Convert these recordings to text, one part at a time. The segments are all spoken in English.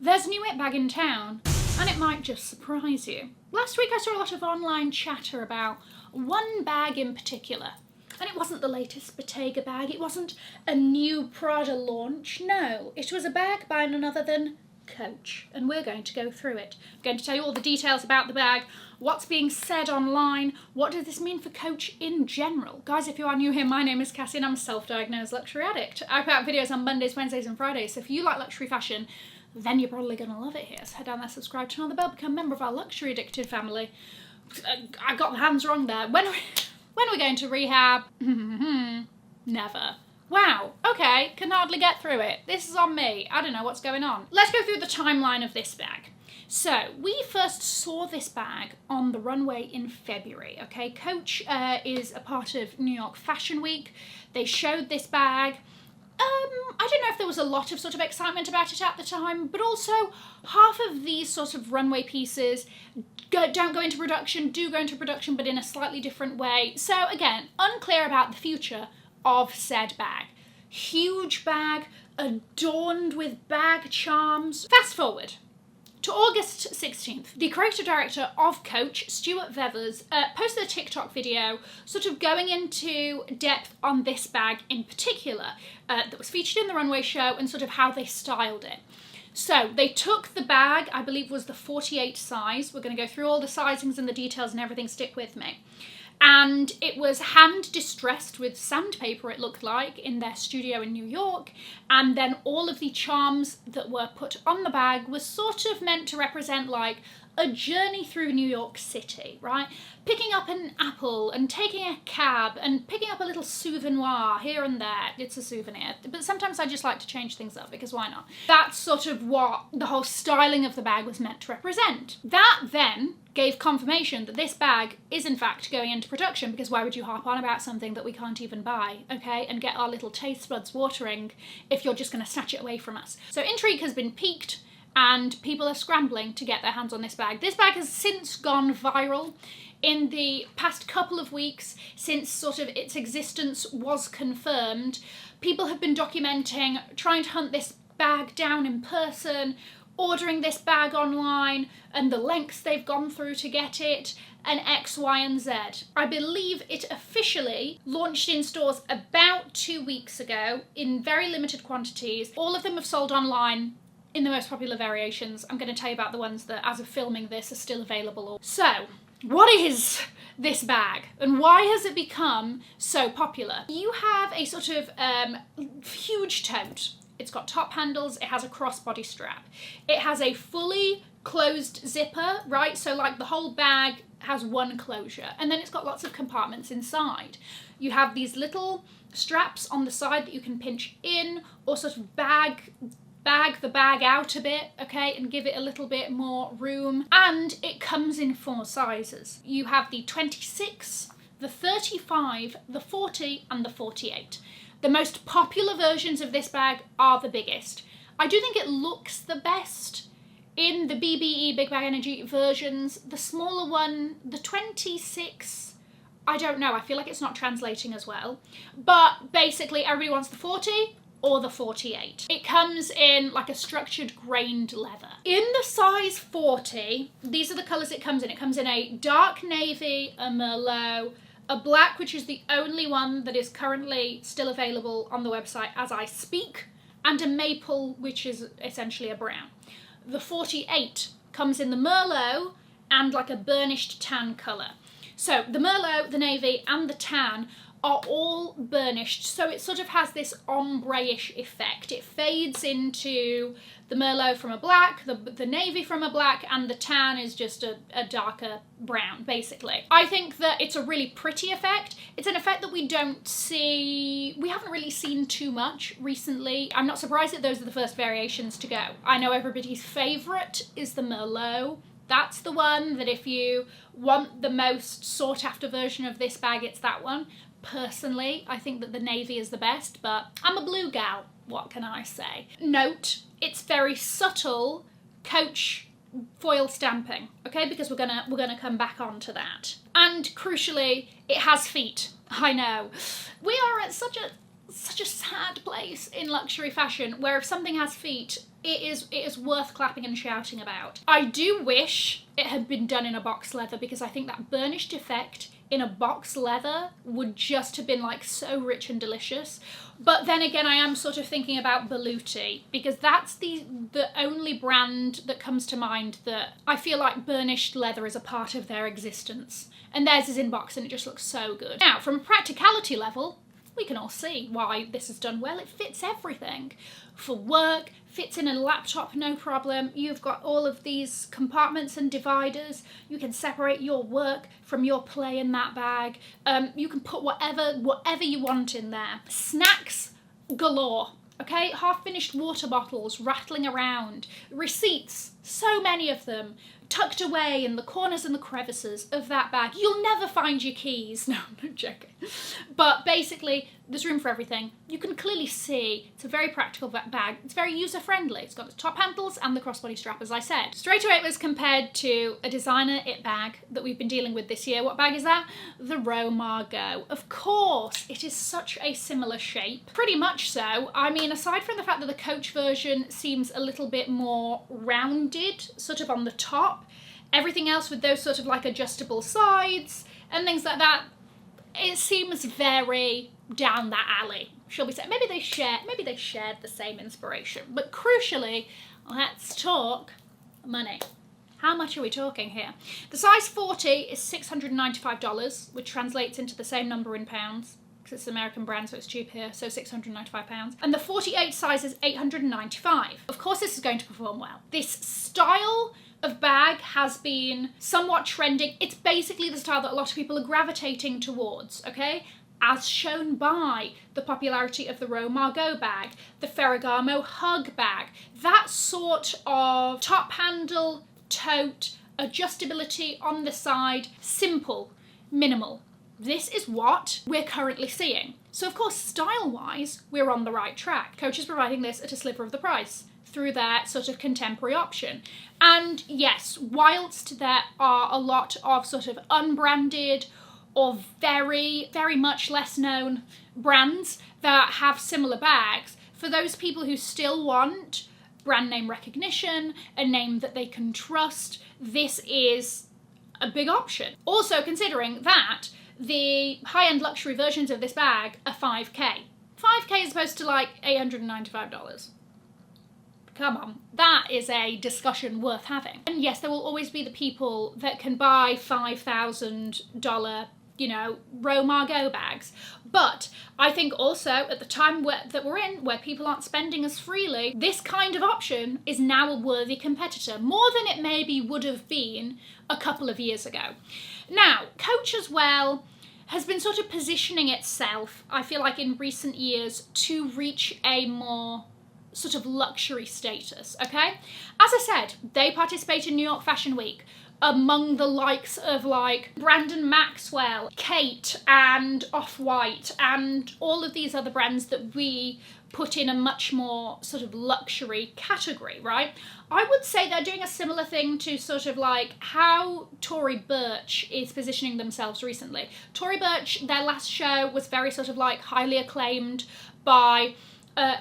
There's a new it bag in town, and it might just surprise you. Last week I saw a lot of online chatter about one bag in particular. And it wasn't the latest Bottega bag, it wasn't a new Prada launch, no. It was a bag by none other than Coach, and we're going to go through it. I'm going to tell you all the details about the bag, what's being said online, what does this mean for Coach in general. Guys, if you are new here, my name is Cassie and I'm a self-diagnosed luxury addict. I put out videos on Mondays, Wednesdays and Fridays, so if you like luxury fashion, then you're probably going to love it here. So head down there, subscribe, turn on the bell, become a member of our luxury addicted family. I got the hands wrong there. When are we going to rehab? Never. Wow, okay, can hardly get through it. This is on me. I don't know what's going on. Let's go through the timeline of this bag. So, we first saw this bag on the runway in February, okay? Coach is a part of New York Fashion Week. They showed this bag. I don't know if there was a lot of sort of excitement about it at the time, but also half of these sort of runway pieces don't go into production, do go into production, but in a slightly different way. So again, unclear about the future of said bag. Huge bag, adorned with bag charms. Fast forward to August 16th, the creative director of Coach, Stuart Vevers, posted a TikTok video sort of going into depth on this bag in particular that was featured in the runway show and sort of how they styled it. So they took the bag, I believe was the 48 size. We're going to go through all the sizings and the details and everything, stick with me. And it was hand distressed with sandpaper, it looked like, in their studio in New York. And then all of the charms that were put on the bag was sort of meant to represent like a journey through New York City, right? Picking up an apple and taking a cab and picking up a little souvenir here and there. It's a souvenir, but sometimes I just like to change things up because why not? That's sort of what the whole styling of the bag was meant to represent. That then gave confirmation that this bag is in fact going into production, because why would you harp on about something that we can't even buy, okay, and get our little taste buds watering if you're just going to snatch it away from us. So intrigue has been piqued and people are scrambling to get their hands on this bag. This bag has since gone viral. In the past couple of weeks, since sort of its existence was confirmed, people have been documenting, trying to hunt this bag down in person, ordering this bag online, and the lengths they've gone through to get it, and X, Y, and Z. I believe it officially launched in stores about 2 weeks ago in very limited quantities. All of them have sold online in the most popular variations. I'm going to tell you about the ones that, as of filming this, are still available. So, what is this bag and why has it become so popular? You have a sort of huge tote. It's got top handles, it has a crossbody strap. It has a fully closed zipper, right? So like the whole bag has one closure, and then it's got lots of compartments inside. You have these little straps on the side that you can pinch in or sort of bag the bag out a bit, okay, and give it a little bit more room. And it comes in 4 sizes. You have the 26, the 35, the 40 and the 48. The most popular versions of this bag are the biggest. I do think it looks the best in the BBE Big Bag Energy versions. The smaller one, the 26, I don't know, I feel like it's not translating as well. But basically everybody wants the 40 or the 48. It comes in like a structured grained leather. In the size 40, these are the colours it comes in. It comes in a dark navy, a merlot, a black, which is the only one that is currently still available on the website as I speak, and a maple, which is essentially a brown. The 48 comes in the merlot and like a burnished tan colour. So the merlot, the navy and the tan are all burnished, so it sort of has this ombre-ish effect. It fades into the merlot from a black, the navy from a black, and the tan is just a darker brown, basically. I think that it's a really pretty effect. It's an effect that we haven't really seen too much recently. I'm not surprised that those are the first variations to go. I know everybody's favourite is the merlot. That's the one that if you want the most sought after version of this bag, it's that one. Personally, I think that the navy is the best, but I'm a blue gal, what can I say? Note, it's very subtle Coach foil stamping, okay, because we're gonna come back on to that. And crucially, it has feet. I know. We are at such a sad place in luxury fashion where if something has feet, it is worth clapping and shouting about. I do wish it had been done in a box leather, because I think that burnished effect in a box leather would just have been like so rich and delicious. But then again, I am sort of thinking about Beluti, because that's the only brand that comes to mind that I feel like burnished leather is a part of their existence. And theirs is in box and it just looks so good. Now, from a practicality level, we can all see why this is done well. It fits everything. For work, fits in a laptop, no problem. You've got all of these compartments and dividers. You can separate your work from your play in that bag. You can put whatever you want in there. Snacks galore. Okay, half-finished water bottles rattling around. Receipts, so many of them, tucked away in the corners and the crevices of that bag. You'll never find your keys. No, I'm not joking. But basically, there's room for everything. You can clearly see it's a very practical bag. It's very user-friendly. It's got the top handles and the crossbody strap, as I said. Straight away it was compared to a designer it bag that we've been dealing with this year. What bag is that? The Row Margaux. Of course, it is such a similar shape. Pretty much so. I mean, aside from the fact that the Coach version seems a little bit more rounded, sort of on the top, everything else with those sort of like adjustable sides and things like that, it seems very down that alley, shall we say. Maybe they shared the same inspiration. But crucially, let's talk money. How much are we talking here? The size 40 is $695, which translates into the same number in pounds, because it's an American brand, so it's cheap here, so £695. And the 48 size is $895. Of course this is going to perform well. This style of bag has been somewhat trending. It's basically the style that a lot of people are gravitating towards, okay? As shown by the popularity of the Row Margaux bag, the Ferragamo Hug bag, that sort of top handle, tote, adjustability on the side, simple, minimal. This is what we're currently seeing. So of course, style-wise, we're on the right track. Coach is providing this at a sliver of the price through their sort of contemporary option. And yes, whilst there are a lot of sort of unbranded or very, very much less known brands that have similar bags, for those people who still want brand name recognition, a name that they can trust, this is a big option. Also considering that the high-end luxury versions of this bag are $5K. $5K as opposed to like $895. Come on, that is a discussion worth having. And yes, there will always be the people that can buy $5,000, you know, Row Margaux bags. But I think also at the time that we're in, where people aren't spending as freely, this kind of option is now a worthy competitor, more than it maybe would have been a couple of years ago. Now, Coach as well has been sort of positioning itself, I feel like in recent years, to reach a more sort of luxury status, okay? As I said, they participate in New York Fashion Week among the likes of like Brandon Maxwell, Kate and Off-White and all of these other brands that we put in a much more sort of luxury category, right? I would say they're doing a similar thing to sort of like how Tory Burch is positioning themselves recently. Tory Burch, their last show was very sort of like highly acclaimed by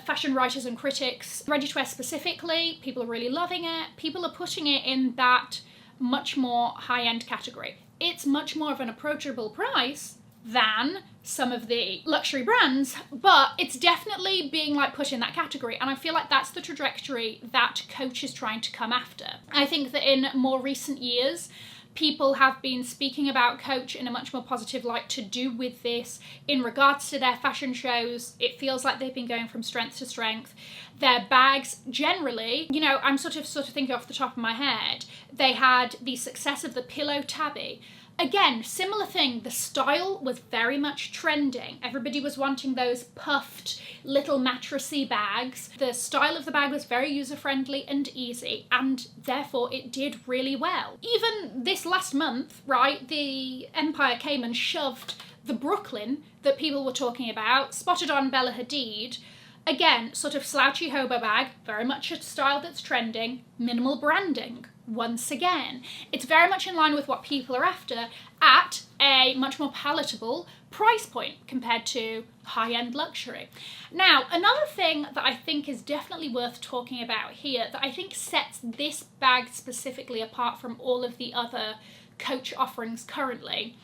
fashion writers and critics. Ready-to-wear specifically, people are really loving it. People are putting it in that much more high-end category. It's much more of an approachable price than some of the luxury brands, but it's definitely being like put in that category, and I feel like that's the trajectory that Coach is trying to come after. I think that in more recent years, people have been speaking about Coach in a much more positive light to do with this in regards to their fashion shows. It feels like they've been going from strength to strength. Their bags generally, you know, I'm sort of thinking off the top of my head, they had the success of the Pillow Tabby. Again, similar thing, the style was very much trending. Everybody was wanting those puffed little mattressy bags. The style of the bag was very user-friendly and easy, and therefore it did really well. Even this last month, right, the Empire came and shoved the Brooklyn that people were talking about, spotted on Bella Hadid, Again, sort of slouchy hobo bag, very much a style that's trending, minimal branding. Once again, it's very much in line with what people are after at a much more palatable price point compared to high-end luxury. Now, another thing that I think is definitely worth talking about here, that I think sets this bag specifically apart from all of the other Coach offerings currently,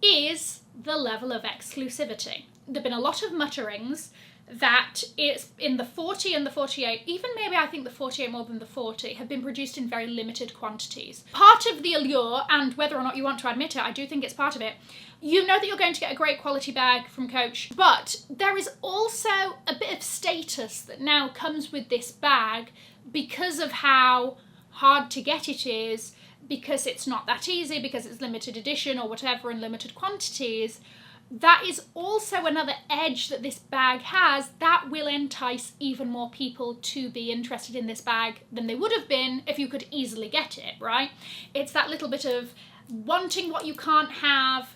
is the level of exclusivity. There have been a lot of mutterings that it's in the 40 and the 48, even maybe I think the 48 more than the 40, have been produced in very limited quantities. Part of the allure, and whether or not you want to admit it, I do think it's part of it, you know that you're going to get a great quality bag from Coach, but there is also a bit of status that now comes with this bag because of how hard to get it is, because it's not that easy, because it's limited edition or whatever in limited quantities. That is also another edge that this bag has that will entice even more people to be interested in this bag than they would have been if you could easily get it, right? It's that little bit of wanting what you can't have,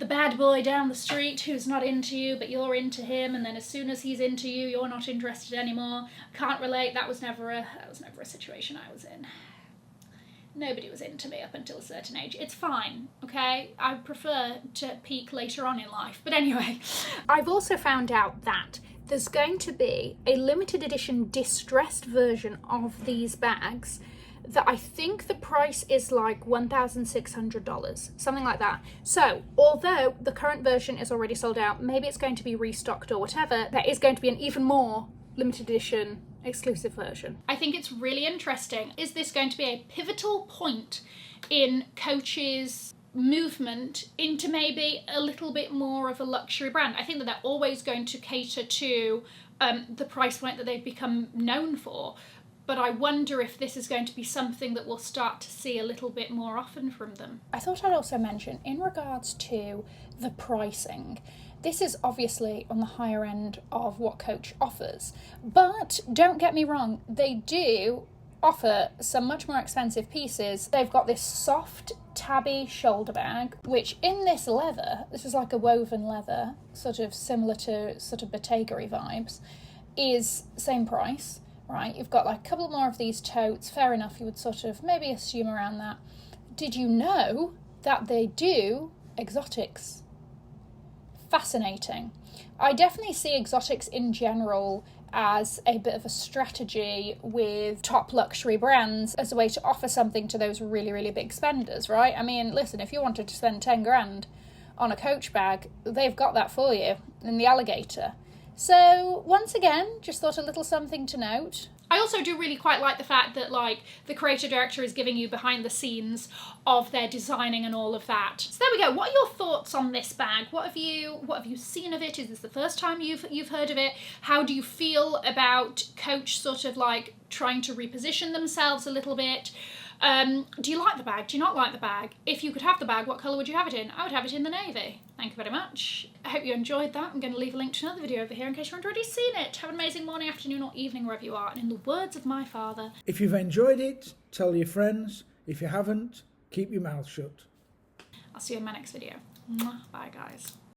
the bad boy down the street who's not into you but you're into him, and then as soon as he's into you you're not interested anymore. Can't relate, that was never a situation I was in. Nobody was into me up until a certain age. It's fine, okay? I prefer to peak later on in life. But anyway, I've also found out that there's going to be a limited edition distressed version of these bags that I think the price is like $1,600, something like that. So, although the current version is already sold out, maybe it's going to be restocked or whatever, there is going to be an even more limited edition exclusive version. I think it's really interesting. Is this going to be a pivotal point in Coach's movement into maybe a little bit more of a luxury brand? I think that they're always going to cater to the price point that they've become known for, but I wonder if this is going to be something that we'll start to see a little bit more often from them. I thought I'd also mention, in regards to the pricing, this is obviously on the higher end of what Coach offers, but don't get me wrong, they do offer some much more expensive pieces. They've got this soft tabby shoulder bag, which in this leather, this is like a woven leather, sort of similar to sort of Bottega-y vibes, is same price, right? You've got like a couple more of these totes, fair enough, you would sort of maybe assume around that. Did you know that they do exotics? Fascinating. I definitely see exotics in general as a bit of a strategy with top luxury brands as a way to offer something to those really, really big spenders, right? I mean, listen, if you wanted to spend 10 grand on a Coach bag, they've got that for you in the Alligator. So once again, just thought a little something to note. I also do really quite like the fact that like the creative director is giving you behind the scenes of their designing and all of that. So there we go. What are your thoughts on this bag? What have you seen of it? Is this the first time you've heard of it? How do you feel about Coach sort of like trying to reposition themselves a little bit? Do you like the bag? Do you not like the bag? If you could have the bag, what colour would you have it in? I would have it in the navy. Thank you very much. I hope you enjoyed that. I'm going to leave a link to another video over here in case you haven't already seen it. Have an amazing morning, afternoon or evening wherever you are. And in the words of my father, if you've enjoyed it, tell your friends. If you haven't, keep your mouth shut. I'll see you in my next video. Mwah. Bye guys.